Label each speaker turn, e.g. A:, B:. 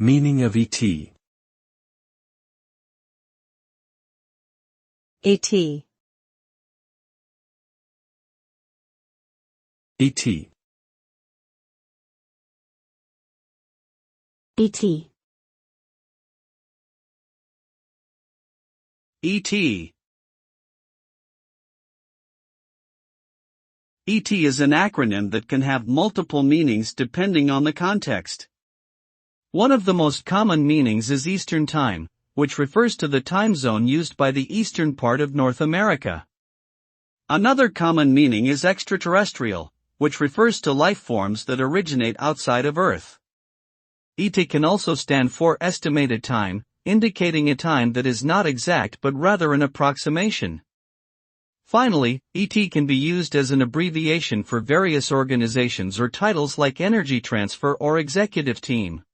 A: Meaning of ET.
B: ET.
A: ET.
B: ET.
C: ET. ET is an acronym that can have multiple meanings depending on the context. One of the most common meanings is Eastern Time, which refers to the time zone used by the eastern part of North America. Another common meaning is extraterrestrial, which refers to life forms that originate outside of Earth. ET can also stand for estimated time, indicating a time that is not exact but rather an approximation. Finally, ET can be used as an abbreviation for various organizations or titles like Energy Transfer or Executive Team.